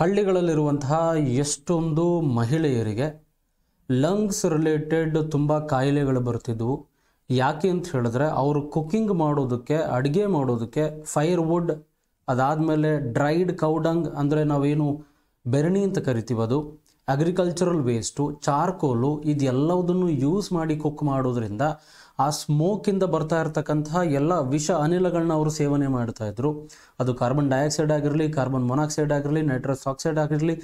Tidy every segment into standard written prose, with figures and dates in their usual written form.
ಹಳ್ಳಿಗಳಲ್ಲಿರುವಂತಹ ಎಷ್ಟೊಂದು ಮಹಿಳೆಯರಿಗೆ lungs related ತುಂಬ ಕಾಯಿಲೆಗಳು ಬರ್ತಿದ್ವು. ಯಾಕೆ ಅಂತ ಹೇಳಿದ್ರೆ ಅವರು ಕುಕ್ಕಿಂಗ್ ಮಾಡೋದಕ್ಕೆ, ಅಡುಗೆ ಮಾಡೋದಕ್ಕೆ ಫೈರ್ವುಡ್, ಅದಾದಮೇಲೆ ಡ್ರೈಡ್ ಕೌಡಂಗ್ ಅಂದರೆ ನಾವೇನು ಬೆರಣಿ ಅಂತ ಕರಿತೀವಿ, ಅದು ಅಗ್ರಿಕಲ್ಚರಲ್ ವೇಸ್ಟು, ಚಾರ್ಕೋಲು, ಇದೆಲ್ಲದನ್ನು ಯೂಸ್ ಮಾಡಿ ಕುಕ್ ಮಾಡೋದ್ರಿಂದ ಆ ಸ್ಮೋಕಿಂದ ಬರ್ತಾ ಇರ್ತಕ್ಕಂತಹ ಎಲ್ಲ ವಿಷ ಅನಿಲಗಳನ್ನ ಅವರು ಸೇವನೆ ಮಾಡ್ತಾಯಿದ್ರು. ಅದು ಕಾರ್ಬನ್ ಡೈಆಕ್ಸೈಡ್ ಆಗಿರಲಿ, ಕಾರ್ಬನ್ ಮೊನಾಕ್ಸೈಡ್ ಆಗಿರಲಿ, ನೈಟ್ರಸ್ ಆಕ್ಸೈಡ್ ಆಗಿರಲಿ,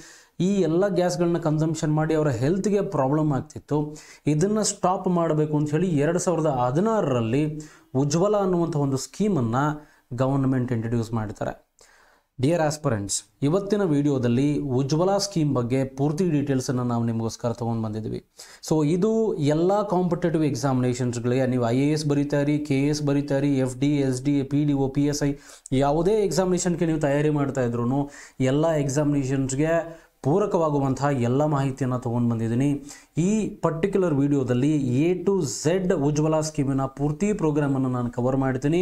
ಈ ಎಲ್ಲ ಗ್ಯಾಸ್ಗಳನ್ನ ಕನ್ಸಂಪ್ಷನ್ ಮಾಡಿ ಅವರ ಹೆಲ್ತ್ಗೆ ಪ್ರಾಬ್ಲಮ್ ಆಗ್ತಿತ್ತು. ಇದನ್ನು ಸ್ಟಾಪ್ ಮಾಡಬೇಕು ಅಂತ ಹೇಳಿ 2016ರಲ್ಲಿ ಉಜ್ವಲ ಅನ್ನುವಂಥ ಒಂದು ಸ್ಕೀಮನ್ನು ಗವರ್ನಮೆಂಟ್ ಇಂಟ್ರಡ್ಯೂಸ್ ಮಾಡ್ತಾರೆ. ಡಿಯರ್ ಆಸ್ಪರೆಂಟ್ಸ್, ಇವತ್ತಿನ ವಿಡಿಯೋದಲ್ಲಿ ಉಜ್ವಲ ಸ್ಕೀಮ್ ಬಗ್ಗೆ ಪೂರ್ತಿ ಡೀಟೇಲ್ಸನ್ನು ನಾವು ನಿಮಗೋಸ್ಕರ ತೊಗೊಂಡು ಬಂದಿದ್ದೀವಿ. ಸೊ ಇದು ಎಲ್ಲ ಕಾಂಪಿಟೇಟಿವ್ ಎಕ್ಸಾಮಿನೇಷನ್ಸ್ಗಳಿಗೆ, ನೀವು IAS ಬರೀತಾರಿ, KS ಬರೀತಾರಿ, FD, SD, PDO, PSI ಯಾವುದೇ ಎಕ್ಸಾಮಿನೇಷನ್ಗೆ ನೀವು ತಯಾರಿ ಮಾಡ್ತಾ ಇದ್ರೂ ಎಲ್ಲ ಎಕ್ಸಾಮಿನೇಷನ್ಸ್ಗೆ ಪೂರಕವಾಗುವಂತಹ ಎಲ್ಲ ಮಾಹಿತಿಯನ್ನು ತೊಗೊಂಡು ಬಂದಿದ್ದೀನಿ. ಈ ಪರ್ಟಿಕ್ಯುಲರ್ ವಿಡಿಯೋದಲ್ಲಿ A to Z ಉಜ್ವಲ ಸ್ಕೀಮಿನ ಪೂರ್ತಿ ಪ್ರೋಗ್ರಾಮನ್ನು ನಾನು ಕವರ್ ಮಾಡ್ತೀನಿ.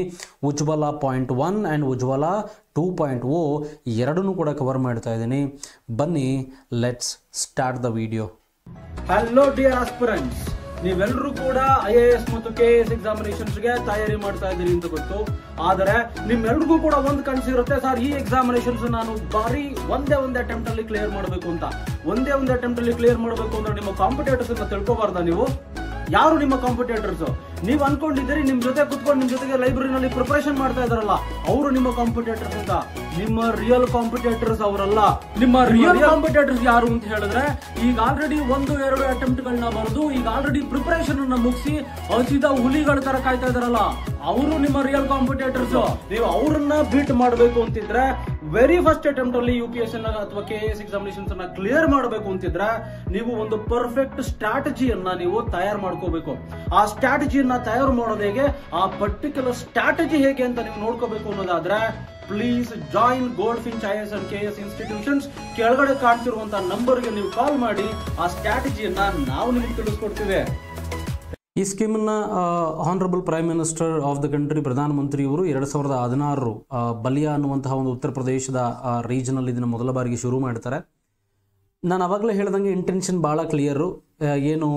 ಉಜ್ವಲ 0.1 ಆ್ಯಂಡ್ ಉಜ್ವಲ 2.0 ಎರಡನ್ನೂ ಕೂಡ ಕವರ್ ಮಾಡ್ತಾ ಇದ್ದೀನಿ. ಬನ್ನಿ, let's start the video. Hello dear aspirants, ನೀವೆಲ್ಲರೂ ಕೂಡ IAS ಮತ್ತು KS ಎಕ್ಸಾಮಿನೇಷನ್ಸ್ಗೆ ತಯಾರಿ ಮಾಡ್ತಾ ಇದ್ದೀರಿ ಅಂತ ಗೊತ್ತು. ಆದರೆ ನಿಮ್ಮೆಲ್ರಿಗೂ ಕೂಡ ಒಂದು ಕನಸಿರುತ್ತೆ, ಸರ್ ಈ ಎಕ್ಸಾಮಿನೇಷನ್ಸ್ ನಾನು ಬಾರಿ ಒಂದೇ ಅಟೆಂಪ್ಟ್ ಅಲ್ಲಿ ಕ್ಲಿಯರ್ ಮಾಡಬೇಕು ಅಂತ. ಒಂದೇ ಅಟೆಂಪ್ಟ್ ಅಲ್ಲಿ ಕ್ಲಿಯರ್ ಮಾಡಬೇಕು ಅಂದ್ರೆ ನಿಮ್ಮ ಕಾಂಪಿಟೇಟರ್ಸ್ ಅಂತ ತಿಳ್ಕೊಬಾರ್ದ ನೀವು? ಯಾರು ನಿಮ್ಮ ಕಾಂಪಿಟೇಟರ್ಸ್? ನೀವು ಅನ್ಕೊಂಡಿದ್ದೀರಿ ನಿಮ್ ಜೊತೆ ಕುತ್ಕೊಂಡು ನಿಮ್ ಜೊತೆಗೆ ಲೈಬ್ರರಿನಲ್ಲಿ ಪ್ರಿಪರೇಷನ್ ಮಾಡ್ತಾ ಇದಾರಲ್ಲ, ಅವರು ನಿಮ್ಮ ಕಾಂಪಿಟೇಟರ್ಸ್ ಅಂತ. ನಿಮ್ಮ ರಿಯಲ್ ಕಾಂಪಿಟೇಟರ್ಸ್ ಅವರಲ್ಲ. ನಿಮ್ಮ ರಿಯಲ್ ಕಾಂಪಿಟೇಟರ್ಸ್ ಯಾರು ಅಂತ ಹೇಳಿದ್ರೆ, ಈಗ ಆಲ್ರೆಡಿ 1-2 ಅಟೆಂಪ್ಟ್ ಗಳನ್ನ ಬರೆದು ಈಗ ಆಲ್ರೆಡಿ ಪ್ರಿಪರೇಷನ್ ಅನ್ನ ಮುಗಿಸಿ ಹಸಿದ ಹುಲಿಗಳ ತರ ಕಾಯ್ತಾ ಇದಾರಲ್ಲ, ಅವರು ನಿಮ್ಮ ರಿಯಲ್ ಕಾಂಪಿಟೇಟರ್ಸ್. ನೀವು ಅವರನ್ನ ಬೀಟ್ ಮಾಡಬೇಕು ಅಂತಿದ್ರೆ, ವೆರಿ ಫಸ್ಟ್ ಅಟೆಂಪ್ಟ್ ಅಲ್ಲಿ UPSC ಅಥವಾ KS ಎಕ್ಸಾಮಿನೇಷನ್ಸ್ ಅನ್ನ ಕ್ಲಿಯರ್ ಮಾಡಬೇಕು ಅಂತಿದ್ರೆ, ನೀವು ಒಂದು ಪರ್ಫೆಕ್ಟ್ ಸ್ಟ್ರಾಟಜಿಯನ್ನ ನೀವು ತಯಾರು ಮಾಡ್ಕೋಬೇಕು. ಆ ಸ್ಟ್ರಾಟಜಿಯನ್ನ ತಯಾರು ಮಾಡೋದು ಹೇಗೆ, ಆ ಪರ್ಟಿಕ್ಯುಲರ್ ಸ್ಟ್ರಾಟಜಿ ಹೇಗೆ ಅಂತ ನೀವು ನೋಡ್ಕೋಬೇಕು ಅನ್ನೋದಾದ್ರೆ, please join gold Finch IAS and KS institutions. ಕೆಳಗಡೆ ಕಾಣ್ತಿರುವಂತಹ ನಂಬರ್ಗೆ ನೀವು ಕಾಲ್ ಮಾಡಿ ಆ ಸ್ಟ್ರಾಟಜಿಯನ್ನ ನಾವು ನಿಮಗೆ ತಿಳಿಸ್ಕೊಡ್ತೀವಿ. ಈ ಸ್ಕೀಮನ್ನು honourable prime minister of the country, ಪ್ರಧಾನಮಂತ್ರಿಯವರು 2016 ಬಲಿಯಾ ಅನ್ನುವಂತಹ ಒಂದು ಉತ್ತರ ಪ್ರದೇಶದ ರೀಜನಲ್ಲಿ ಇದನ್ನು ಮೊದಲ ಬಾರಿಗೆ ಶುರು ಮಾಡ್ತಾರೆ. ನಾನು ಆವಾಗಲೇ ಹೇಳ್ದಂಗೆ ಇಂಟೆನ್ಷನ್ ಭಾಳ ಕ್ಲಿಯರು. ಏನು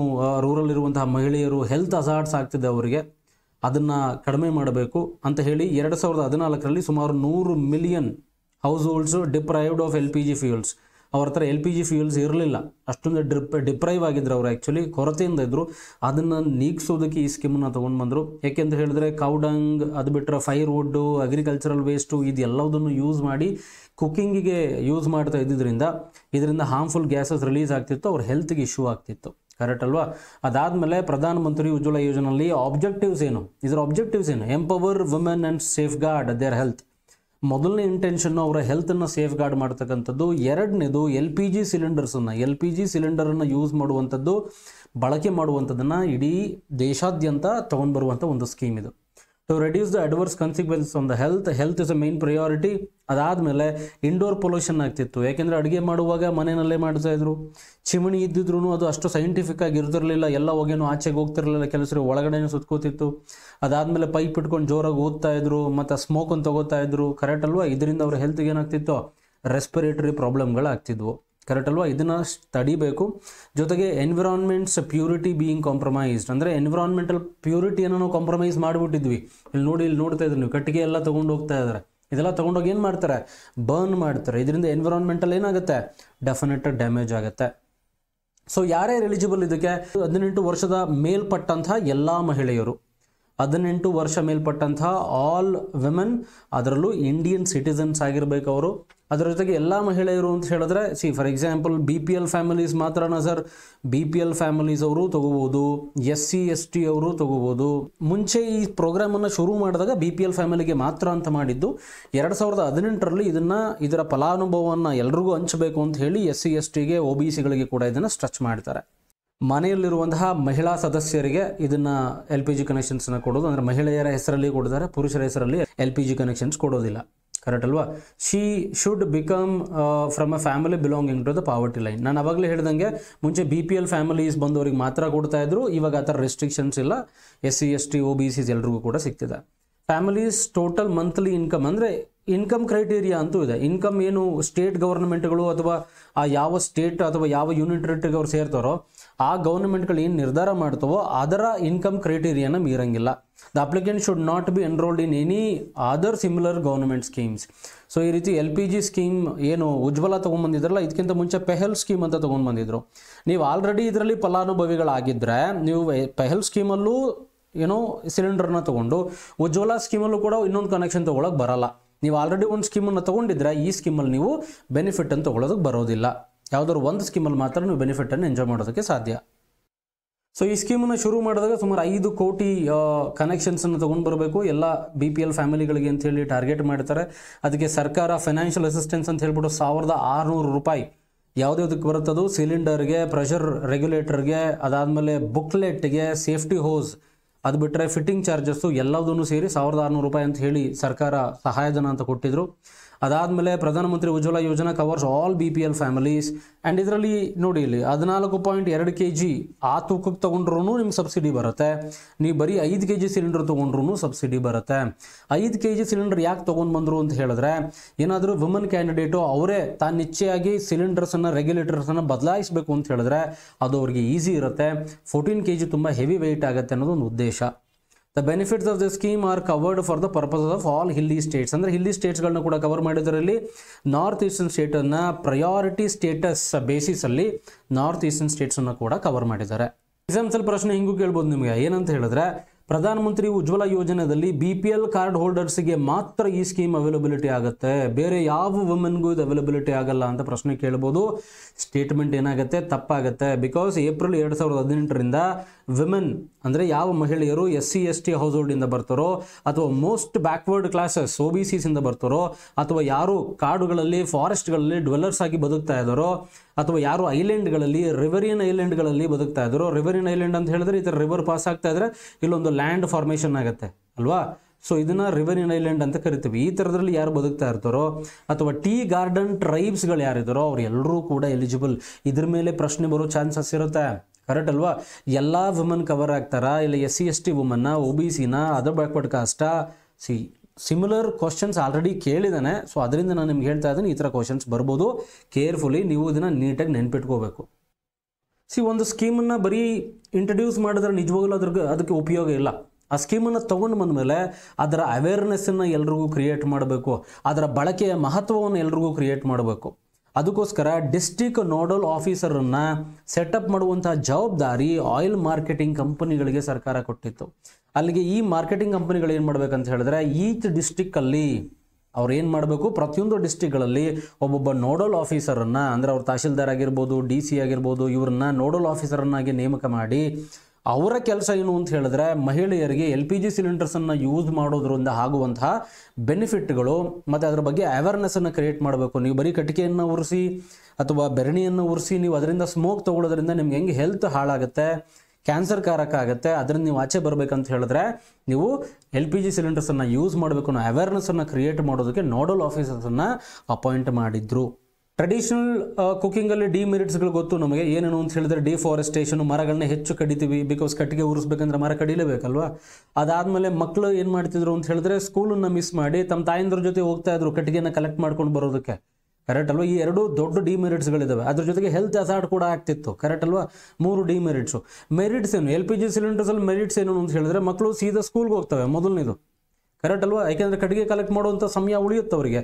ರೂರಲ್ ಇರುವಂತಹ ಮಹಿಳೆಯರು ಹೆಲ್ತ್ ಹಜಾರ್ಡ್ಸ್ ಆಗ್ತಿದೆ ಅವರಿಗೆ, ಅದನ್ನು ಕಡಿಮೆ ಮಾಡಬೇಕು ಅಂತ ಹೇಳಿ 2014ರಲ್ಲಿ ಸುಮಾರು 100 million house holds deprived of LPG fuels, ಅವ್ರ ಹತ್ರ LPG ಫ್ಯೂಯಲ್ಸ್ ಇರಲಿಲ್ಲ, ಅಷ್ಟೊಂದು ಡಿಪ್ರೈವ್ ಆಗಿದ್ರು ಅವರು, ಆ್ಯಕ್ಚುಲಿ ಕೊರತೆಯಿಂದ ಇದ್ದರು. ಅದನ್ನು ನೀಗಿಸೋದಕ್ಕೆ ಈ ಸ್ಕೀಮನ್ನು ತೊಗೊಂಡು ಬಂದರು. ಯಾಕೆಂತ ಹೇಳಿದ್ರೆ ಕೌಡಂಗ್, ಅದು ಬಿಟ್ಟರೆ ಫೈರ್ವುಡ್ಡು, ಅಗ್ರಿಕಲ್ಚರಲ್ ವೇಸ್ಟು, ಇದೆಲ್ಲದನ್ನು ಯೂಸ್ ಮಾಡಿ ಕುಕ್ಕಿಂಗಿಗೆ ಯೂಸ್ ಮಾಡ್ತಾ ಇದ್ದಿದ್ದರಿಂದ ಇದರಿಂದ ಹಾರ್ಮ್ಫುಲ್ ಗ್ಯಾಸಸ್ ರಿಲೀಸ್ ಆಗ್ತಿತ್ತು, ಅವ್ರ ಹೆಲ್ತ್ಗೆ ಇಶ್ಯೂ ಆಗ್ತಿತ್ತು. ಕರೆಕ್ಟ್ ಅಲ್ವಾ? ಅದಾದಮೇಲೆ ಪ್ರಧಾನಮಂತ್ರಿ ಉಜ್ವಲ ಯೋಜನೆಯಲ್ಲಿ ಆಬ್ಜೆಕ್ಟಿವ್ಸ್ ಏನು, ಇದರ ಆಬ್ಜೆಕ್ಟಿವ್ಸ್ ಏನು? Empower women and safeguard their health. ಮೊದಲನೇ ಇಂಟೆನ್ಷನ್ನು ಅವರ ಹೆಲ್ತನ್ನು ಸೇಫ್ ಗಾರ್ಡ್ ಮಾಡ್ತಕ್ಕಂಥದ್ದು. ಎರಡನೇದು LPG ಸಿಲಿಂಡರನ್ನು ಯೂಸ್ ಮಾಡುವಂಥದ್ದು, ಬಳಕೆ ಮಾಡುವಂಥದ್ದನ್ನು ಇಡೀ ದೇಶಾದ್ಯಂತ ತೊಗೊಂಡು ಬರುವಂಥ ಒಂದು ಸ್ಕೀಮ್ ಇದು. To reduce the adverse consequence on the health is a main priority. ಅದಾದಮೇಲೆ ಇಂಡೋರ್ ಪೊಲ್ಯೂಷನ್ ಆಗ್ತಿತ್ತು. ಯಾಕೆಂದರೆ ಅಡುಗೆ ಮಾಡುವಾಗ ಮನೆಯಲ್ಲೇ ಮಾಡ್ತಾಯಿದ್ರು, ಚಿಮಣಿ ಇದ್ದಿದ್ರು ಅದು ಅಷ್ಟು ಸೈಂಟಿಫಿಕ್ ಆಗಿ ಇರ್ತಿರಲಿಲ್ಲ, ಎಲ್ಲ ಹೊಗೆನೂ ಆಚೆಗೆ ಹೋಗ್ತಿರಲಿಲ್ಲ, ಕೆಲಸರು ಒಳಗಡೆನೇ ಸುತ್ಕೋತಿತ್ತು. ಅದಾದಮೇಲೆ ಪೈಪ್ ಇಟ್ಕೊಂಡು ಜೋರಾಗಿ ಓದ್ತಾ ಇದ್ರು, ಮತ್ತು ಸ್ಮೋಕನ್ನು ತಗೋತಾ ಇದ್ರು. ಕರೆಕ್ಟ್ ಅಲ್ವಾ? ಇದರಿಂದ ಅವ್ರ ಹೆಲ್ತ್ಗೆ ಏನಾಗ್ತಿತ್ತು? ರೆಸ್ಪಿರೇಟರಿ ಪ್ರಾಬ್ಲಮ್ಗಳಾಗ್ತಿದ್ವು. ಕರೆಕ್ಟ್ ಅಲ್ವಾ? ಇದನ್ನು ತಡಿಬೇಕು. ಜೊತೆಗೆ ಎನ್ವಿರಾನ್ಮೆಂಟ್ಸ್ ಪ್ಯೂರಿಟಿ ಬೀಯಿಂಗ್ ಕಾಂಪ್ರಮೈಸ್ಡ್, ಅಂದರೆ ಎನ್ವಿರಾನ್ಮೆಂಟಲ್ ಪ್ಯೂರಿಟಿಯನ್ನು ನಾವು ಕಾಂಪ್ರಮೈಸ್ ಮಾಡಿಬಿಟ್ಟಿದ್ವಿ. ಇಲ್ಲಿ ನೋಡ್ತಾ ಇದ್ರಿ ನೀವು, ಕಟ್ಟಿಗೆ ಎಲ್ಲ ತೊಗೊಂಡು ಹೋಗ್ತಾ ಇದ್ದಾರೆ. ಇದೆಲ್ಲ ತೊಗೊಂಡೋಗಿ ಏನು ಮಾಡ್ತಾರೆ? ಬರ್ನ್ ಮಾಡ್ತಾರೆ. ಇದರಿಂದ ಎನ್ವಿರಾನ್ಮೆಂಟಲ್ ಏನಾಗುತ್ತೆ? ಡೆಫಿನೆಟ್ ಡ್ಯಾಮೇಜ್ ಆಗುತ್ತೆ. ಸೊ ಯಾರ್ಯಾರು ಎಲಿಜಿಬಲ್ ಇದಕ್ಕೆ? 18 ವರ್ಷದ ಮೇಲ್ಪಟ್ಟಂತಹ ಎಲ್ಲ ಮಹಿಳೆಯರು, 18 ವರ್ಷ ಮೇಲ್ಪಟ್ಟಂತಹ ಆಲ್ ವಿಮೆನ್, ಅದರಲ್ಲೂ ಇಂಡಿಯನ್ ಸಿಟಿಸನ್ಸ್ ಆಗಿರಬೇಕು ಅವರು. ಅದರ ಜೊತೆಗೆ ಎಲ್ಲ ಮಹಿಳೆಯರು ಅಂತ ಹೇಳಿದ್ರೆ, ಫಾರ್ ಎಕ್ಸಾಂಪಲ್ BPL ಫ್ಯಾಮಿಲೀಸ್ ಮಾತ್ರನಾ ಸರ್? BPL ಫ್ಯಾಮಿಲೀಸ್ ಅವರು ತೊಗೋಬೋದು, SC ST ಅವರು ತೊಗೋಬೋದು. ಮುಂಚೆ ಈ ಪ್ರೋಗ್ರಾಮನ್ನು ಶುರು ಮಾಡಿದಾಗ BPL ಫ್ಯಾಮಿಲಿಗೆ ಮಾತ್ರ ಅಂತ ಮಾಡಿದ್ದು. 2018ರಲ್ಲಿ ಇದರ ಫಲಾನುಭವವನ್ನು ಎಲ್ರಿಗೂ ಹಂಚಬೇಕು ಅಂತ ಹೇಳಿ SC STಗೆ OBCಗಳಿಗೆ ಕೂಡ ಇದನ್ನು ಸ್ಟ್ರೆಚ್ ಮಾಡ್ತಾರೆ. ಮನೆಯಲ್ಲಿರುವಂತಹ ಮಹಿಳಾ ಸದಸ್ಯರಿಗೆ ಇದನ್ನು LPG ಕನೆಕ್ಷನ್ಸ್ನ ಕೊಡೋದು, ಅಂದರೆ ಮಹಿಳೆಯರ ಹೆಸರಲ್ಲಿ ಕೊಡ್ತಾರೆ, ಪುರುಷರ ಹೆಸರಲ್ಲಿ LPG ಕನೆಕ್ಷನ್ಸ್ ಕೊಡೋದಿಲ್ಲ. ಕರೆಕ್ಟ್ ಅಲ್ವಾ? She should become from a family belonging to the poverty line. ನಾನು ಅವಾಗಲೇ ಹೇಳ್ದಂಗೆ ಮುಂಚೆ BPL ಫ್ಯಾಮಿಲೀಸ್ ಬಂದವರಿಗೆ ಮಾತ್ರ ಕೊಡ್ತಾ ಇದ್ರು, ಇವಾಗ ಆ ಥರ ರೆಸ್ಟ್ರಿಕ್ಷನ್ಸ್ ಇಲ್ಲ. SC ST OBCs ಎಲ್ರಿಗೂ ಕೂಡ ಸಿಗ್ತಿದೆ. ಫ್ಯಾಮಿಲೀಸ್ ಟೋಟಲ್ ಮಂತ್ಲಿ ಇನ್ಕಮ್, ಅಂದರೆ ಇನ್ಕಮ್ ಕ್ರೈಟೀರಿಯಾ ಅಂತೂ ಇದೆ. ಇನ್ಕಮ್ ಏನು ಸ್ಟೇಟ್ ಗವರ್ನಮೆಂಟ್ಗಳು ಅಥವಾ ಆ ಯಾವ ಸ್ಟೇಟ್ ಅಥವಾ ಯಾವ ಯೂನಿಟ್ ಟೆರಿಟರಿಗೆ ಅವ್ರು ಸೇರ್ತಾರೋ ಆ ಗವರ್ನಮೆಂಟ್ಗಳು ಏನು ನಿರ್ಧಾರ ಮಾಡ್ತಾವೋ ಅದರ ಇನ್ಕಮ್ ಕ್ರೈಟೀರಿಯಾನ ಮೀರಂಗಿಲ್ಲ. The applicant should not be enrolled in any other similar government schemes. So ಈ ರೀತಿ LPG ಸ್ಕೀಮ್ ಏನು ಉಜ್ವಲ ತೊಗೊಂಡ್ಬಂದಿದ್ರಲ್ಲ, ಇದಕ್ಕಿಂತ ಮುಂಚೆ ಪೆಹಲ್ ಸ್ಕೀಮ್ ಅಂತ ತೊಗೊಂಡ್ಬಂದಿದ್ರು. ನೀವು ಆಲ್ರೆಡಿ ಇದರಲ್ಲಿ ಫಲಾನುಭವಿಗಳಾಗಿದ್ದರೆ ನೀವು ಪೆಹಲ್ ಸ್ಕೀಮಲ್ಲೂ ಏನೋ ಸಿಲಿಂಡರ್ನ ತೊಗೊಂಡು ಉಜ್ವಲ ಸ್ಕೀಮಲ್ಲೂ ಕೂಡ ಇನ್ನೊಂದು ಕನೆಕ್ಷನ್ ತೊಗೊಳಕ್ಕೆ ಬರಲ್ಲ. ನೀವು ಆಲ್ರೆಡಿ ಒಂದು ಸ್ಕೀಮನ್ನು ತೊಗೊಂಡಿದ್ರೆ ಈ ಸ್ಕೀಮಲ್ಲಿ ನೀವು ಬೆನಿಫಿಟನ್ನು ತೊಗೊಳೋದಕ್ಕೆ ಬರೋದಿಲ್ಲ. ಯಾವುದಾದ್ರು ಒಂದು ಸ್ಕೀಮಲ್ಲಿ ಮಾತ್ರ ನೀವು ಬೆನಿಫಿಟನ್ನು ಎಂಜಾಯ್ ಮಾಡೋದಕ್ಕೆ ಸಾಧ್ಯ. ಸೊ ಈ ಸ್ಕೀಮನ್ನು ಶುರು ಮಾಡಿದಾಗ ಸುಮಾರು 5 ಕೋಟಿ ಕನೆಕ್ಷನ್ಸನ್ನು ತೊಗೊಂಡು ಬರಬೇಕು ಎಲ್ಲ BPL ಫ್ಯಾಮಿಲಿಗಳಿಗೆ ಅಂತೇಳಿ ಟಾರ್ಗೆಟ್ ಮಾಡ್ತಾರೆ. ಅದಕ್ಕೆ ಸರ್ಕಾರ ಫೈನಾನ್ಷಿಯಲ್ ಅಸಿಸ್ಟೆನ್ಸ್ ಅಂತ ಹೇಳ್ಬಿಟ್ಟು 1600 ರೂಪಾಯಿ ಯಾವುದ್ಯಾವುದಕ್ಕೆ ಬರುತ್ತದು, ಸಿಲಿಂಡರ್ಗೆ, ಪ್ರೆಷರ್ ರೆಗ್ಯುಲೇಟರ್ಗೆ, ಅದಾದಮೇಲೆ ಬುಕ್ಲೆಟ್ಗೆ, ಸೇಫ್ಟಿ ಹೋಸ್, ಅದು ಬಿಟ್ಟರೆ ಫಿಟ್ಟಿಂಗ್ ಚಾರ್ಜಸ್ಸು ಎಲ್ಲದನ್ನು ಸೇರಿ 1600 ರೂಪಾಯಿ ಅಂತ ಹೇಳಿ ಸರ್ಕಾರ ಸಹಾಯಧನ ಅಂತ ಕೊಟ್ಟಿದ್ರು. ಅದಾದಮೇಲೆ ಪ್ರಧಾನಮಂತ್ರಿ ಉಜ್ವಲ ಯೋಜನಾ covers all BPL families. And ಇದರಲ್ಲಿ ನೋಡಿ ಇಲ್ಲಿ 14.2 kg ಆ ತೂಕಕ್ಕೆ ತೊಗೊಂಡ್ರೂ ನಿಮ್ಗೆ ಸಬ್ಸಿಡಿ ಬರುತ್ತೆ. ನೀವು ಬರೀ 5 kg ಸಿಲಿಂಡರ್ ತೊಗೊಂಡ್ರೂ ಸಬ್ಸಿಡಿ ಬರುತ್ತೆ. 5 kg ಸಿಲಿಂಡರ್ ಯಾಕೆ ತೊಗೊಂಡು ಬಂದರು ಅಂತ ಹೇಳಿದ್ರೆ, ಏನಾದರೂ ವುಮನ್ ಕ್ಯಾಂಡಿಡೇಟು ಅವರೇ ತಾನಿಚ್ಛೆಯಾಗಿ ಸಿಲಿಂಡರ್ಸನ್ನು ರೆಗ್ಯುಲೇಟರ್ಸನ್ನು ಬದಲಾಯಿಸಬೇಕು ಅಂತ ಹೇಳಿದ್ರೆ ಅದು ಅವ್ರಿಗೆ ಈಸಿ ಇರುತ್ತೆ. 14 kg ತುಂಬ ಹೆವಿ ವೆಯ್ಟ್ ಆಗುತ್ತೆ ಅನ್ನೋದು ಒಂದು ಉದ್ದೇಶ. The benefits of the scheme are covered for the purposes of all hilly states. ಅಂದರೆ ಹಿಲ್ಲಿ ಸ್ಟೇಟ್ಸ್ಗಳನ್ನ ಕೂಡ ಕವರ್ ಮಾಡಿದರಲ್ಲಿ ನಾರ್ತ್ ಈಸ್ಟರ್ನ್ ಸ್ಟೇಟನ್ನು ಪ್ರಯಾರಿಟಿ ಸ್ಟೇಟಸ್ ಬೇಸಿಸಲ್ಲಿ ನಾರ್ತ್ ಈಸ್ಟರ್ನ್ ಸ್ಟೇಟ್ಸನ್ನು ಕೂಡ ಕವರ್ ಮಾಡಿದ್ದಾರೆ. ಎಕ್ಸಾಮ್ಸಲ್ಲಿ ಪ್ರಶ್ನೆ ಹಿಂಗೂ ಕೇಳ್ಬೋದು ನಿಮಗೆ, ಏನಂತ ಹೇಳಿದ್ರೆ ಪ್ರಧಾನಮಂತ್ರಿ ಉಜ್ವಲ ಯೋಜನೆಯಲ್ಲಿ BPL ಕಾರ್ಡ್ ಹೋಲ್ಡರ್ಸ್ಗೆ ಮಾತ್ರ ಈ ಸ್ಕೀಮ್ ಅವೈಲಬಿಲಿಟಿ ಆಗುತ್ತೆ, ಬೇರೆ ಯಾವ ವುಮೆನ್ಗೂ ಇದು ಅವೈಲಬಿಲಿಟಿ ಆಗಲ್ಲ ಅಂತ ಪ್ರಶ್ನೆ ಕೇಳ್ಬೋದು. ಸ್ಟೇಟ್ಮೆಂಟ್ ಏನಾಗುತ್ತೆ, ತಪ್ಪಾಗುತ್ತೆ. ಬಿಕಾಸ್ ಏಪ್ರಿಲ್ 2018ರಿಂದ ವಿಮೆನ್ ಅಂದರೆ ಯಾವ ಮಹಿಳೆಯರು SC/ST ಹೌಸ್ ಹೋಲ್ಡಿಂದ ಬರ್ತಾರೋ ಅಥವಾ ಮೋಸ್ಟ್ ಬ್ಯಾಕ್ವರ್ಡ್ ಕ್ಲಾಸಸ್ OBCಸಿಂದ ಬರ್ತಾರೋ ಅಥವಾ ಯಾರು ಕಾಡುಗಳಲ್ಲಿ ಫಾರೆಸ್ಟ್ಗಳಲ್ಲಿ ಡ್ವೆಲ್ಲರ್ಸ್ ಆಗಿ ಬದುಕ್ತಾ ಇದ್ದಾರೋ ಅಥವಾ ಯಾರು ಐಲ್ಯಾಂಡ್ಗಳಲ್ಲಿ ರಿವರಿಯನ್ ಐಲ್ಯಾಂಡ್ಗಳಲ್ಲಿ ಬದುಕ್ತಾ ಇದ್ದಾರೋ, ರಿವರಿಯನ್ ಐಲ್ಯಾಂಡ್ ಅಂತ ಹೇಳಿದ್ರೆ ಈ ಥರ ರಿವರ್ ಪಾಸ್ ಆಗ್ತಾ ಇದ್ರೆ ಇಲ್ಲೊಂದು ಲ್ಯಾಂಡ್ ಫಾರ್ಮೇಷನ್ ಆಗುತ್ತೆ ಅಲ್ವಾ. ಸೊ ಇದನ್ನು ರಿವರಿಯನ್ ಐಲ್ಯಾಂಡ್ ಅಂತ ಕರಿತೀವಿ. ಈ ಥರದ್ರಲ್ಲಿ ಯಾರು ಬದುಕ್ತಾ ಇರ್ತಾರೋ ಅಥವಾ ಟೀ ಗಾರ್ಡನ್ ಟ್ರೈಬ್ಸ್ಗಳು ಯಾರಿದ್ದಾರೋ ಅವ್ರು ಎಲ್ಲರೂ ಕೂಡ ಎಲಿಜಿಬಲ್. ಇದ್ರ ಮೇಲೆ ಪ್ರಶ್ನೆ ಬರೋ ಚಾನ್ಸಸ್ ಇರುತ್ತೆ, ಕರೆಕ್ಟ್ ಅಲ್ವಾ. ಎಲ್ಲ ವುಮನ್ ಕವರ್ ಆಗ್ತಾರಾ, ಇಲ್ಲ SC/ST ವುಮನ್ನ, OBCನ, ಅದರ್ ಬ್ಯಾಕ್ವರ್ಡ್ ಕಾಸ್ಟಾ? ಸಿಮಿಲರ್ ಕ್ವಶನ್ಸ್ ಆಲ್ರೆಡಿ ಕೇಳಿದ್ದಾನೆ. ಸೊ ಅದರಿಂದ ನಾನು ನಿಮ್ಗೆ ಹೇಳ್ತಾ ಇದ್ದೀನಿ, ಈ ಥರ ಕ್ವಶನ್ಸ್ ಬರ್ಬೋದು. ಕೇರ್ಫುಲಿ ನೀವು ಇದನ್ನು ನೀಟಾಗಿ ನೆನ್ಪಿಟ್ಕೋಬೇಕು. ಒಂದು ಸ್ಕೀಮನ್ನು ಬರೀ ಇಂಟ್ರಡ್ಯೂಸ್ ಮಾಡಿದ್ರೆ ನಿಜವಾಗಲೂ ಅದಕ್ಕೆ ಉಪಯೋಗ ಇಲ್ಲ. ಆ ಸ್ಕೀಮನ್ನು ತೊಗೊಂಡು ಬಂದಮೇಲೆ ಅದರ ಅವೇರ್ನೆಸ್ಸನ್ನು ಎಲ್ರಿಗೂ ಕ್ರಿಯೇಟ್ ಮಾಡಬೇಕು, ಅದರ ಬಳಕೆಯ ಮಹತ್ವವನ್ನು ಎಲ್ರಿಗೂ ಕ್ರಿಯೇಟ್ ಮಾಡಬೇಕು. ಅದಕ್ಕೋಸ್ಕರ ಡಿಸ್ಟ್ರಿಕ್ಟ್ ನೋಡಲ್ ಆಫೀಸರನ್ನು ಸೆಟಪ್ ಮಾಡುವಂತಹ ಜವಾಬ್ದಾರಿ ಆಯಿಲ್ ಮಾರ್ಕೆಟಿಂಗ್ ಕಂಪನಿಗಳಿಗೆ ಸರ್ಕಾರ ಕೊಟ್ಟಿತ್ತು. ಅಲ್ಲಿಗೆ ಈ ಮಾರ್ಕೆಟಿಂಗ್ ಕಂಪನಿಗಳು ಏನು ಮಾಡಬೇಕಂತ ಹೇಳಿದ್ರೆ ಈಚ್ ಡಿಸ್ಟ್ರಿಕ್ಕಲ್ಲಿ ಅವ್ರು ಏನು ಮಾಡಬೇಕು, ಪ್ರತಿಯೊಂದು ಡಿಸ್ಟ್ರಿಕ್ಗಳಲ್ಲಿ ಒಬ್ಬೊಬ್ಬ ನೋಡಲ್ ಆಫೀಸರನ್ನು, ಅಂದರೆ ಅವ್ರು ತಹಶೀಲ್ದಾರ್ ಆಗಿರ್ಬೋದು, DC ಆಗಿರ್ಬೋದು, ಇವ್ರನ್ನ ನೋಡಲ್ ಆಫೀಸರನ್ನಾಗಿ ನೇಮಕ ಮಾಡಿ ಅವರ ಕೆಲಸ ಏನು ಅಂತ ಹೇಳಿದ್ರೆ ಮಹಿಳೆಯರಿಗೆ LPG ಸಿಲಿಂಡರ್ಸನ್ನು ಯೂಸ್ ಮಾಡೋದ್ರಿಂದ ಆಗುವಂತಹ ಬೆನಿಫಿಟ್ಗಳು ಮತ್ತು ಅದರ ಬಗ್ಗೆ ಅವೇರ್ನೆಸ್ಸನ್ನು ಕ್ರಿಯೇಟ್ ಮಾಡಬೇಕು. ನೀವು ಬರೀ ಕಟ್ಟಿಗೆಯನ್ನು ಉರಿಸಿ ಅಥವಾ ಬೆರಣಿಯನ್ನು ಉರಿಸಿ ನೀವು ಅದರಿಂದ ಸ್ಮೋಕ್ ತೊಗೊಳ್ಳೋದ್ರಿಂದ ನಿಮ್ಗೆ ಹೆಂಗೆ ಹೆಲ್ತ್ ಹಾಳಾಗುತ್ತೆ, ಕ್ಯಾನ್ಸರ್ ಕಾರಕ ಆಗುತ್ತೆ. ಅದರಿಂದ ನೀವು ಆಚೆ ಬರಬೇಕಂತ ಹೇಳಿದ್ರೆ ನೀವು LPG ಸಿಲಿಂಡರ್ಸನ್ನು ಯೂಸ್ ಮಾಡಬೇಕು ಅನ್ನೋ ಅವೇರ್ನೆಸ್ಸನ್ನು ಕ್ರಿಯೇಟ್ ಮಾಡೋದಕ್ಕೆ ನೋಡಲ್ ಆಫೀಸರ್ಸನ್ನು ಅಪಾಯಿಂಟ್ ಮಾಡಿದ್ರು. ಟ್ರೆಡಿಷನಲ್ ಕುಕಿಂಗಲ್ಲಿ ಡಿಮೆರಿಟ್ಸ್ಗಳು ಗೊತ್ತು ನಮಗೆ, ಏನೇನು ಅಂತ ಹೇಳಿದ್ರೆ ಡಿಫಾರೆಸ್ಟೇಷನ್, ಮರಗಳನ್ನ ಹೆಚ್ಚು ಕಡಿತೀವಿ, ಬಿಕಾಸ್ ಕಟ್ಟಿಗೆ ಉರಿಸ್ಬೇಕಂದ್ರೆ ಮರ ಕಡಿಲೇಬೇಕಲ್ವಾ. ಅದಾದಮೇಲೆ ಮಕ್ಕಳು ಏನು ಮಾಡ್ತಿದ್ರು ಅಂತ ಹೇಳಿದ್ರೆ ಸ್ಕೂಲನ್ನು ಮಿಸ್ ಮಾಡಿ ತಮ್ಮ ತಾಯಂದ್ರ ಜೊತೆ ಹೋಗ್ತಾ ಇದ್ರು ಕಟ್ಟಿಗೆನ ಕಲೆಕ್ಟ್ ಮಾಡ್ಕೊಂಡು ಬರೋದಕ್ಕೆ, ಕರೆಕ್ಟ್ ಅಲ್ವಾ. ಈ 2 ದೊಡ್ಡ ಡಿಮೆರಿಟ್ಸ್ಗಳಿದ್ದಾವೆ. ಅದ್ರ ಜೊತೆಗೆ ಹೆಲ್ತ್ ಹಜಾರ್ಡ್ ಕೂಡ ಆಗ್ತಿತ್ತು, ಕರೆಕ್ಟ್ ಅಲ್ವಾ. 3 ಡಿಮೆರಿಟ್ಸು. ಮೆರಿಟ್ಸ್ ಏನು, LPG ಸಿಲಿಂಡರ್ಸಲ್ಲಿ ಮೆರಿಟ್ಸ್ ಏನು ಅಂತ ಹೇಳಿದ್ರೆ ಮಕ್ಕಳು ಸೀದಾ ಸ್ಕೂಲ್ಗೆ ಹೋಗ್ತವೆ, ಮೊದಲನೇದು, ಕರೆಕ್ಟ್ ಅಲ್ವಾ. ಯಾಕೆಂದರೆ ಕಟ್ಟಿಗೆ ಕಲೆಕ್ಟ್ ಮಾಡುವಂಥ ಸಮಯ ಉಳಿಯುತ್ತೆ ಅವರಿಗೆ.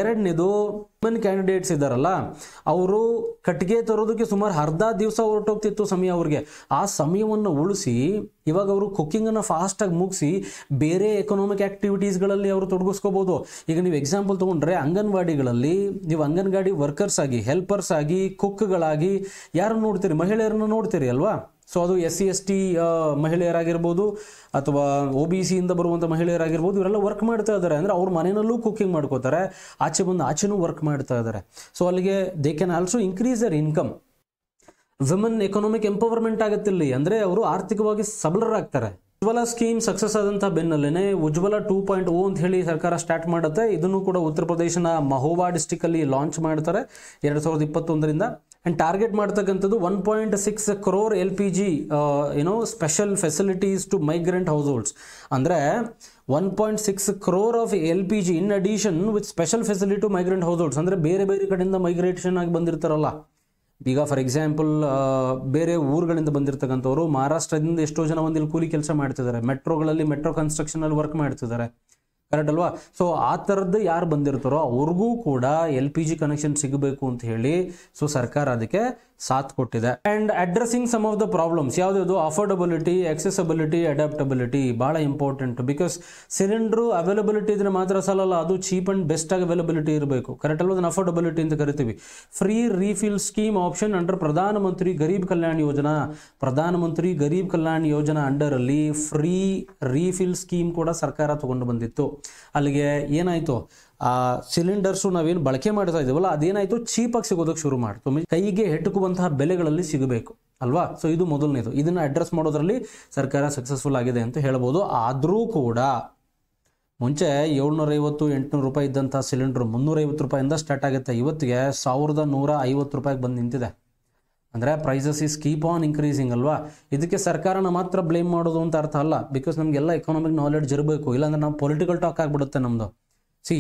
ಎರಡನೇದು ವುಮೆನ್ ಕ್ಯಾಂಡಿಡೇಟ್ಸ್ ಇದ್ದಾರಲ್ಲ, ಅವರು ಕಟ್ಟಿಗೆ ತರೋದಕ್ಕೆ ಸುಮಾರು ಅರ್ಧ ದಿವಸ ಹೊರಟೋಗ್ತಿತ್ತು ಸಮಯ ಅವ್ರಿಗೆ. ಆ ಸಮಯವನ್ನು ಉಳಿಸಿ ಇವಾಗ ಅವರು ಕುಕ್ಕಿಂಗನ್ನು ಫಾಸ್ಟಾಗಿ ಮುಗಿಸಿ ಬೇರೆ ಎಕನಾಮಿಕ್ ಆ್ಯಕ್ಟಿವಿಟೀಸ್ಗಳಲ್ಲಿ ಅವರು ತೊಡಗಿಸ್ಕೋಬೋದು. ಈಗ ನೀವು ಎಕ್ಸಾಂಪಲ್ ತೊಗೊಂಡ್ರೆ ಅಂಗನವಾಡಿಗಳಲ್ಲಿ ನೀವು ಅಂಗನವಾಡಿ ವರ್ಕರ್ಸ್ ಆಗಿ, ಹೆಲ್ಪರ್ಸ್ ಆಗಿ, ಕುಕ್ಗಳಾಗಿ ಯಾರು ನೋಡ್ತೀರಿ, ಮಹಿಳೆಯರನ್ನು ನೋಡ್ತೀರಿ ಅಲ್ವಾ. ಸೊ ಅದು SC/ST ಮಹಿಳೆಯರಾಗಿರ್ಬೋದು ಅಥವಾ OBCಯಿಂದ ಬರುವಂಥ ಮಹಿಳೆಯರಾಗಿರ್ಬೋದು, ಇವರೆಲ್ಲ ವರ್ಕ್ ಮಾಡ್ತಾ ಇದ್ದಾರೆ. ಅಂದರೆ ಅವ್ರ ಮನೆಯಲ್ಲೂ ಕುಕ್ಕಿಂಗ್ ಮಾಡ್ಕೋತಾರೆ, ಆಚೆ ಬಂದು ಆಚೆನೂ ವರ್ಕ್ ಮಾಡ್ತಾ ಇದ್ದಾರೆ. ಸೊ ಅಲ್ಲಿಗೆ they can also increase their income. Women economic empowerment ಆಗುತ್ತೆ ಇಲ್ಲಿ, ಅಂದರೆ ಅವರು ಆರ್ಥಿಕವಾಗಿ ಸಬಲರಾಗ್ತಾರೆ. ಉಜ್ವಲ ಸ್ಕೀಮ್ ಸಕ್ಸಸ್ ಆದಂಥ ಬೆನ್ನಲ್ಲೇ ಉಜ್ವಲ 2.0 ಅಂತ ಹೇಳಿ ಸರ್ಕಾರ ಸ್ಟಾರ್ಟ್ ಮಾಡುತ್ತೆ. ಇದನ್ನು ಕೂಡ ಉತ್ತರ ಪ್ರದೇಶನ ಮಹೋಬಾ ಡಿಸ್ಟಿಕಲ್ಲಿ ಲಾಂಚ್ ಮಾಡ್ತಾರೆ 2021ರಿಂದ. ಆ್ಯಂಡ್ ಟಾರ್ಗೆಟ್ ಮಾಡ್ತಕ್ಕಂಥದ್ದು 1.6 crore LPG special facilities to migrant households. ಅಂದರೆ 1.6 crore of LPG in addition with special facility to migrant households. ಅಂದರೆ ಬೇರೆ ಬೇರೆ ಕಡೆಯಿಂದ ಮೈಗ್ರೇಷನ್ ಆಗಿ ಬಂದಿರ್ತಾರಲ್ಲ, ಈಗ ಫಾರ್ ಎಕ್ಸಾಂಪಲ್ ಬೇರೆ ಊರುಗಳಿಂದ ಬಂದಿರತಕ್ಕಂಥವ್ರು ಮಹಾರಾಷ್ಟ್ರದಿಂದ ಎಷ್ಟೋ ಜನ ಒಂದು ಇಲ್ಲಿ ಕೂಲಿ ಕೆಲಸ ಮಾಡ್ತಿದ್ದಾರೆ, ಮೆಟ್ರೋಗಳಲ್ಲಿ ಮೆಟ್ರೋ ಕನ್ಸ್ಟ್ರಕ್ಷನಲ್ಲಿ ವರ್ಕ್ ಮಾಡ್ತಿದ್ದಾರೆ, ಕರೆಕ್ಟ್ ಅಲ್ವಾ? ಸೊ ಆ ಥರದ್ದು ಯಾರು ಬಂದಿರ್ತಾರೋ ಅವ್ರಿಗೂ ಕೂಡ LPG ಕನೆಕ್ಷನ್ ಸಿಗಬೇಕು ಅಂತ ಹೇಳಿ ಸೊ ಸರ್ಕಾರ ಅದಕ್ಕೆ ಸಾಥ್ ಕೊಟ್ಟಿದೆ. And addressing some of the problems ಯಾವ್ದು, ಅಫೋರ್ಡಬಿಲಿಟಿ, ಆಕ್ಸೆಸಬಿಲಿಟಿ, ಅಡಾಪ್ಟಬಿಲಿಟಿ ಭಾಳ ಇಂಪಾರ್ಟೆಂಟ್. ಬಿಕಾಸ್ ಸಿಲಿಂಡ್ರು ಅವೈಲಬಿಲಿಟಿ ಇದ್ರೆ ಮಾತ್ರ ಸಾಲಲ್ಲ, ಅದು ಚೀಪ್ ಆ್ಯಂಡ್ ಬೆಸ್ಟಾಗಿ ಅವೈಲಬಿಲಿಟಿ ಇರಬೇಕು, ಕರೆಕ್ಟ್ ಅಲ್ವಾ? ಅದನ್ನು ಅಫೋರ್ಡಬಿಲಿಟಿ ಅಂತ ಕರಿತೀವಿ. Free refill scheme option under Pradhan Mantri Garib Kalyan ಯೋಜನಾ. ಪ್ರಧಾನಮಂತ್ರಿ ಗರೀಬ್ ಕಲ್ಯಾಣ್ ಯೋಜನಾ ಅಂಡರಲ್ಲಿ ಫ್ರೀ ರೀಫಿಲ್ ಸ್ಕೀಮ್ ಕೂಡ ಸರ್ಕಾರ ತಗೊಂಡು ಬಂದಿತ್ತು. ಅಲ್ಲಿಗೆ ಏನಾಯಿತು, ಆ ಸಿಲಿಂಡರ್ಸು ನಾವೇನು ಬಳಕೆ ಮಾಡ್ತಾ ಇದ್ದೀವಲ್ಲ ಅದೇನಾಯಿತು, ಚೀಪಾಗಿ ಸಿಗೋದಕ್ಕೆ ಶುರು ಮಾಡ್ತು, ಕೈಗೆ ಹೆಟುಕುವಂತಹ ಬೆಲೆಗಳಲ್ಲಿ ಸಿಗಬೇಕು ಅಲ್ವಾ? ಸೊ ಇದು ಮೊದಲನೇದು. ಇದನ್ನು ಅಡ್ರೆಸ್ ಮಾಡೋದ್ರಲ್ಲಿ ಸರ್ಕಾರ ಸಕ್ಸಸ್ಫುಲ್ ಆಗಿದೆ ಅಂತ ಹೇಳ್ಬೋದು. ಆದರೂ ಕೂಡ ಮುಂಚೆ 750-800 ರೂಪಾಯಿ ಇದ್ದಂಥ ಸಿಲಿಂಡ್ರು 350 ರೂಪಾಯಿಂದ ಸ್ಟಾರ್ಟ್ ಆಗುತ್ತೆ, ಇವತ್ತಿಗೆ 1150 ರೂಪಾಯಿಗೆ ಬಂದು ನಿಂತಿದೆ. ಅಂದರೆ prices is keep on increasing ಅಲ್ವಾ? ಇದಕ್ಕೆ ಸರ್ಕಾರನ ಮಾತ್ರ ಬ್ಲೇಮ್ ಮಾಡೋದು ಅಂತ ಅರ್ಥ ಅಲ್ಲ, ಬಿಕಾಸ್ ನಮಗೆಲ್ಲ ಎಕನಾಮಿಕ್ ನಾಲೆಡ್ಜ್ ಇರಬೇಕು, ಇಲ್ಲಾಂದ್ರೆ ನಾವು ಪೊಲಿಟಿಕಲ್ ಟಾಕ್ ಆಗಿಬಿಡುತ್ತೆ ನಮ್ಮದು.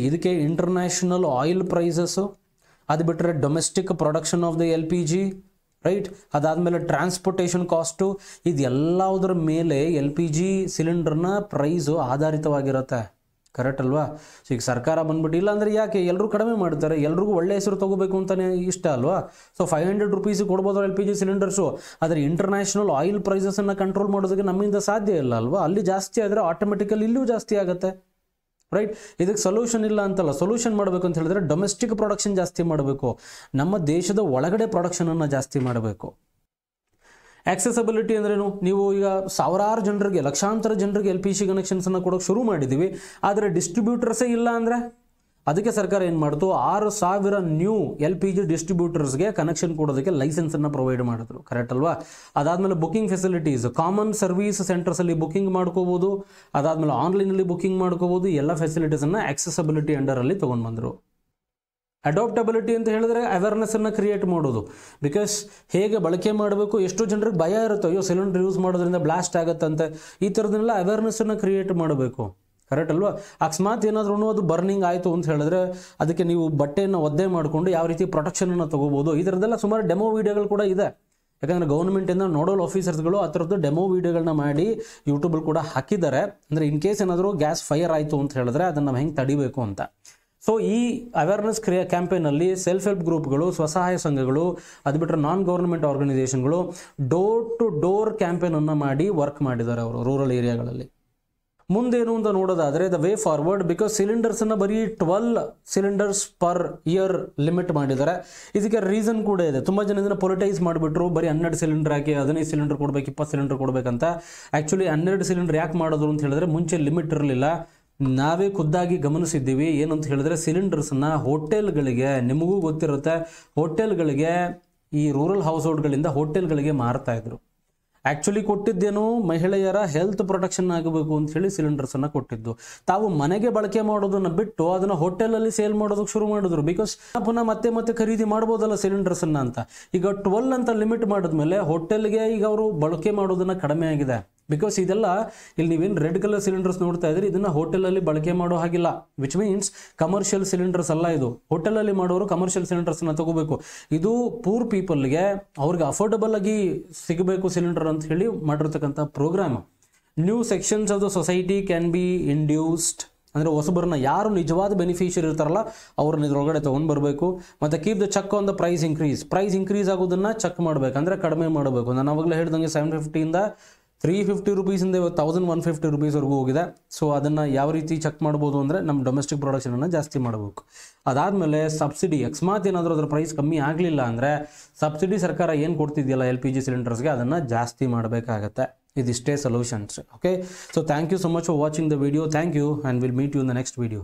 ಇದಕ್ಕೆ ಇಂಟರ್ನ್ಯಾಷನಲ್ ಆಯಿಲ್ ಪ್ರೈಸಸ್ಸು, ಅದು ಬಿಟ್ಟರೆ domestic production of the LPG, right? ಅದಾದಮೇಲೆ ಟ್ರಾನ್ಸ್ಪೋರ್ಟೇಷನ್ ಕಾಸ್ಟು, ಇದೆಲ್ಲದರ ಮೇಲೆ LPG ಸಿಲಿಂಡರ್ನ ಪ್ರೈಸು ಆಧಾರಿತವಾಗಿರುತ್ತೆ, ಕರೆಕ್ಟ್ ಅಲ್ವಾ? ಸೊ ಈಗ ಸರ್ಕಾರ ಬಂದ್ಬಿಟ್ಟು ಇಲ್ಲ ಅಂದರೆ ಯಾಕೆ ಎಲ್ಲರೂ ಕಡಿಮೆ ಮಾಡ್ತಾರೆ, ಎಲ್ರಿಗೂ ಒಳ್ಳೆ ಹೆಸರು ತೊಗೋಬೇಕು ಅಂತಲೇ ಇಷ್ಟ ಅಲ್ವಾ? ಸೊ 500 ರೂಪೀಸಿಗೆ ಕೊಡ್ಬೋದು LPG ಸಿಲಿಂಡರ್ಸು, ಆದರೆ ಇಂಟರ್ನ್ಯಾಷನಲ್ ಆಯಿಲ್ ಪ್ರೈಸಸನ್ನು ಕಂಟ್ರೋಲ್ ಮಾಡೋದಕ್ಕೆ ನಮ್ಮಿಂದ ಸಾಧ್ಯ ಇಲ್ಲ ಅಲ್ವಾ? ಅಲ್ಲಿ ಜಾಸ್ತಿ ಆದರೆ ಆಟೋಮೆಟಿಕಲಿ ಇಲ್ಲೂ ಜಾಸ್ತಿ ಆಗುತ್ತೆ, ರೈಟ್? ಇದಕ್ಕೆ ಸೊಲ್ಯೂಷನ್ ಇಲ್ಲ ಅಂತಲ್ಲ, ಸೊಲ್ಯೂಷನ್ ಮಾಡಬೇಕು ಅಂತ ಹೇಳಿದ್ರೆ ಡೊಮೆಸ್ಟಿಕ್ ಪ್ರೊಡಕ್ಷನ್ ಜಾಸ್ತಿ ಮಾಡಬೇಕು, ನಮ್ಮ ದೇಶದ ಒಳಗಡೆ ಪ್ರೊಡಕ್ಷನನ್ನು ಜಾಸ್ತಿ ಮಾಡಬೇಕು. ಆಕ್ಸೆಸಬಿಲಿಟಿ ಅಂದ್ರೇನು, ನೀವು ಈಗ ಸಾವಿರಾರು ಜನರಿಗೆ, ಲಕ್ಷಾಂತರ ಜನರಿಗೆ LPG ಕನೆಕ್ಷನ್ಸನ್ನು ಕೊಡೋಕೆ ಶುರು ಮಾಡಿದ್ದೀವಿ, ಆದರೆ ಡಿಸ್ಟ್ರಿಬ್ಯೂಟರ್ಸೇ ಇಲ್ಲ ಅಂದರೆ ಅದಕ್ಕೆ ಸರ್ಕಾರ ಏನು ಮಾಡ್ತು, 6000 ನ್ಯೂ LPG ಡಿಸ್ಟ್ರಿಬ್ಯೂಟರ್ಸ್ಗೆ ಕನೆಕ್ಷನ್ ಕೊಡೋದಕ್ಕೆ ಲೈಸೆನ್ಸನ್ನು ಪ್ರೊವೈಡ್ ಮಾಡಿದ್ರು, ಕರೆಕ್ಟ್ ಅಲ್ವಾ? ಅದಾದಮೇಲೆ ಬುಕಿಂಗ್ ಫೆಸಿಲಿಟೀಸ್, ಕಾಮನ್ ಸರ್ವಿಸ್ ಸೆಂಟರ್ಸಲ್ಲಿ ಬುಕಿಂಗ್ ಮಾಡ್ಕೋಬೋದು, ಅದಾದಮೇಲೆ ಆನ್ಲೈನಲ್ಲಿ ಬುಕಿಂಗ್ ಮಾಡ್ಕೋಬೋದು, ಎಲ್ಲ ಫೆಸಿಲಿಟೀಸನ್ನು ಆಕ್ಸೆಸಬಿಲಿಟಿ ಅಂಡರಲ್ಲಿ ತೊಗೊಂಡು ಬಂದರು. ಅಡಾಪ್ಟಬಿಲಿಟಿ ಅಂತ ಹೇಳಿದ್ರೆ ಅವೇರ್ನೆಸ್ಸನ್ನು ಕ್ರಿಯೇಟ್ ಮಾಡೋದು, ಬಿಕಾಸ್ ಹೇಗೆ ಬಳಕೆ ಮಾಡಬೇಕು, ಎಷ್ಟೋ ಜನರಿಗೆ ಭಯ ಇರುತ್ತೆ, ಅಯ್ಯೋ ಸಿಲಿಂಡರ್ ಯೂಸ್ ಮಾಡೋದ್ರಿಂದ ಬ್ಲಾಸ್ಟ್ ಆಗುತ್ತಂತೆ, ಈ ಥರದನ್ನೆಲ್ಲ ಅವೇರ್ನೆಸ್ಸನ್ನು ಕ್ರಿಯೇಟ್ ಮಾಡಬೇಕು, ಕರೆಕ್ಟ್ ಅಲ್ವಾ? ಅಕಸ್ಮಾತ್ ಏನಾದ್ರೂ ಅದು ಬರ್ನಿಂಗ್ ಆಯಿತು ಅಂತ ಹೇಳಿದ್ರೆ ಅದಕ್ಕೆ ನೀವು ಬಟ್ಟೆಯನ್ನು ಒದ್ದೆ ಮಾಡಿಕೊಂಡು ಯಾವ ರೀತಿ ಪ್ರೊಟೆಕ್ಷನನ್ನು ತೊಗೋಬೋದು, ಈ ಥರದ್ದೆಲ್ಲ ಸುಮಾರು ಡೆಮೋ ವೀಡಿಯೋಗಳು ಕೂಡ ಇದೆ. ಯಾಕಂದರೆ ಗೌರ್ಮೆಂಟಿಂದ ನೋಡಲ್ ಆಫೀಸರ್ಸ್ಗಳು ಆ ಥರದ್ದು ಡೆಮೋ ವೀಡಿಯೋಗಳನ್ನ ಮಾಡಿ ಯೂಟ್ಯೂಬಲ್ಲಿ ಕೂಡ ಹಾಕಿದ್ದಾರೆ. ಅಂದರೆ ಇನ್ ಕೇಸ್ ಏನಾದರೂ ಗ್ಯಾಸ್ ಫೈರ್ ಆಯಿತು ಅಂತ ಹೇಳಿದ್ರೆ ಅದನ್ನು ನಾವು ಹೆಂಗೆ ತಡಿಬೇಕು ಅಂತ. ಸೊ ಈ ಅವೇರ್ನೆಸ್ ಕ್ಯಾಂಪೇನಲ್ಲಿ ಸೆಲ್ಫ್ ಹೆಲ್ಪ್ ಗ್ರೂಪ್ಗಳು, ಸ್ವಸಹಾಯ ಸಂಘಗಳು, ಅದು ಬಿಟ್ಟರೆ ನಾನ್ ಗೌರ್ಮೆಂಟ್ ಆರ್ಗನೈಸೇಷನ್ಗಳು ಡೋರ್ ಟು ಡೋರ್ ಕ್ಯಾಂಪೇನನ್ನು ಮಾಡಿ ವರ್ಕ್ ಮಾಡಿದ್ದಾರೆ ಅವರು ರೂರಲ್ ಏರಿಯಾಗಳಲ್ಲಿ. ಮುಂದೇನು ಅಂತ ನೋಡೋದಾದರೆ ದ ವೇ ಫಾರ್ವರ್ಡ್, ಬಿಕಾಸ್ ಸಿಲಿಂಡರ್ಸನ್ನು ಬರೀ 12 ಸಿಲಿಂಡರ್ಸ್ ಪರ್ ಇಯರ್ ಲಿಮಿಟ್ ಮಾಡಿದ್ದಾರೆ. ಇದಕ್ಕೆ ರೀಸನ್ ಕೂಡ ಇದೆ, ತುಂಬ ಜನ ಇದನ್ನು ಪೊಲಿಟೈಸ್ ಮಾಡಿಬಿಟ್ರು, ಬರೀ 12 ಸಿಲಿಂಡರ್ ಹಾಕಿ 15 ಸಿಲಿಂಡರ್ ಕೊಡಬೇಕು, 20 ಸಿಲಿಂಡರ್ ಕೊಡಬೇಕಂತ. ಆ್ಯಕ್ಚುಲಿ 12 ಸಿಲಿಂಡರ್ ಯಾಕೆ ಮಾಡೋದು ಅಂತ ಹೇಳಿದ್ರೆ ಮುಂಚೆ ಲಿಮಿಟ್ ಇರಲಿಲ್ಲ. ನಾವೇ ಖುದ್ದಾಗಿ ಗಮನಿಸಿದ್ದೀವಿ, ಏನಂತ ಹೇಳಿದ್ರೆ ಸಿಲಿಂಡರ್ಸನ್ನು ಹೋಟೆಲ್ಗಳಿಗೆ, ನಿಮಗೂ ಗೊತ್ತಿರುತ್ತೆ, ಹೋಟೆಲ್ಗಳಿಗೆ ಈ ರೂರಲ್ ಹೌಸ್ ಹೋಲ್ಡ್ಗಳಿಂದ ಹೋಟೆಲ್ಗಳಿಗೆ ಮಾರ್ತಾಯಿದ್ರು. ಆ್ಯಕ್ಚುಲಿ ಕೊಟ್ಟಿದ್ದೇನು ಮಹಿಳೆಯರ ಹೆಲ್ತ್ ಪ್ರೊಟೆಕ್ಷನ್ ಆಗಬೇಕು ಅಂತ ಹೇಳಿ ಸಿಲಿಂಡರ್ಸನ್ನು ಕೊಟ್ಟಿದ್ದು. ತಾವು ಮನೆಗೆ ಬಳಕೆ ಮಾಡೋದನ್ನು ಬಿಟ್ಟು ಅದನ್ನು ಹೋಟೆಲಲ್ಲಿ ಸೇಲ್ ಮಾಡೋದಕ್ಕೆ ಶುರು ಮಾಡಿದ್ರು. ಬಿಕಾಸ್ ಪುನಃ ಮತ್ತೆ ಖರೀದಿ ಮಾಡ್ಬೋದಲ್ಲ ಸಿಲಿಂಡರ್ಸನ್ನು ಅಂತ. ಈಗ 12 ಅಂತ ಲಿಮಿಟ್ ಮಾಡಿದ್ಮೇಲೆ ಹೋಟೆಲ್ಗೆ ಈಗ ಅವರು ಬಳಕೆ ಮಾಡೋದನ್ನು ಕಡಿಮೆ ಆಗಿದೆ. ಬಿಕಾಸ್ ಇದೆಲ್ಲ ಇಲ್ಲಿ ನೀವೇನು ರೆಡ್ ಕಲರ್ ಸಿಲಿಂಡರ್ಸ್ ನೋಡ್ತಾ ಇದ್ರಿ, ಇದನ್ನು ಹೋಟೆಲಲ್ಲಿ ಬಳಕೆ ಮಾಡೋ ಹಾಗಿಲ್ಲ, ವಿಚ್ ಮೀನ್ಸ್ ಕಮರ್ಷಿಯಲ್ ಸಿಲಿಂಡರ್ಸ್ ಅಲ್ಲ ಇದು. ಹೋಟೆಲಲ್ಲಿ ಮಾಡೋರು ಕಮರ್ಷಿಯಲ್ ಸಿಲಿಂಡರ್ಸನ್ನು ತಗೋಬೇಕು. ಇದು ಪೂರ್ ಪೀಪಲ್ಗೆ ಅವ್ರಿಗೆ ಅಫೋರ್ಡಬಲ್ ಆಗಿ ಸಿಗಬೇಕು ಸಿಲಿಂಡರ್ ಅಂತ ಹೇಳಿ ಮಾಡಿರ್ತಕ್ಕಂಥ programme. New sections of the society can be induced, ಅಂದರೆ ಹೊಸಬರನ್ನ ಯಾರು ನಿಜವಾದ ಬೆನಿಫಿಷಿಯರಿ ಇರ್ತಾರಲ್ಲ ಅವ್ರನ್ನ ಇದ್ರೊಳಗಡೆ ತೊಗೊಂಡು ಬರಬೇಕು. ಮತ್ತು keep the check on the price increase ಆಗೋದನ್ನು ಚೆಕ್ ಮಾಡಬೇಕು, ಅಂದರೆ ಕಡಿಮೆ ಮಾಡಬೇಕು. ನಾನು ಅವಾಗಲೇ ಹೇಳ್ದಂಗೆ 750ಇಂದ 350 ರೂಪೀಸಿಂದ 1150 ರೂಪೀಸ್ವರೆಗೂ ಹೋಗಿದೆ. ಸೊ ಅದನ್ನು ಯಾವ ರೀತಿ ಚೆಕ್ ಮಾಡ್ಬೋದು ಅಂದರೆ ನಮ್ಮ ಡೊಮೆಸ್ಟಿಕ್ ಪ್ರೊಡಕ್ಷನನ್ನು ಜಾಸ್ತಿ ಮಾಡಬೇಕು. ಅದಾದಮೇಲೆ ಸಬ್ಸಿಡಿ, ಅಕಸ್ಮಾತ್ ಏನಾದರೂ ಅದರ ಪ್ರೈಸ್ ಕಮ್ಮಿ ಆಗಲಿಲ್ಲ ಅಂದರೆ ಸಬ್ಸಿಡಿ ಸರ್ಕಾರ ಏನು ಕೊಡ್ತಿದೆಯಲ್ಲ LPG ಸಿಲಿಂಡರ್ಸ್ಗೆ ಅದನ್ನು ಜಾಸ್ತಿ ಮಾಡಬೇಕಾಗತ್ತೆ. ಇದಿಷ್ಟೇ solutions. Okay, so thank you so much for watching the video. Thank you and will meet you in the next video.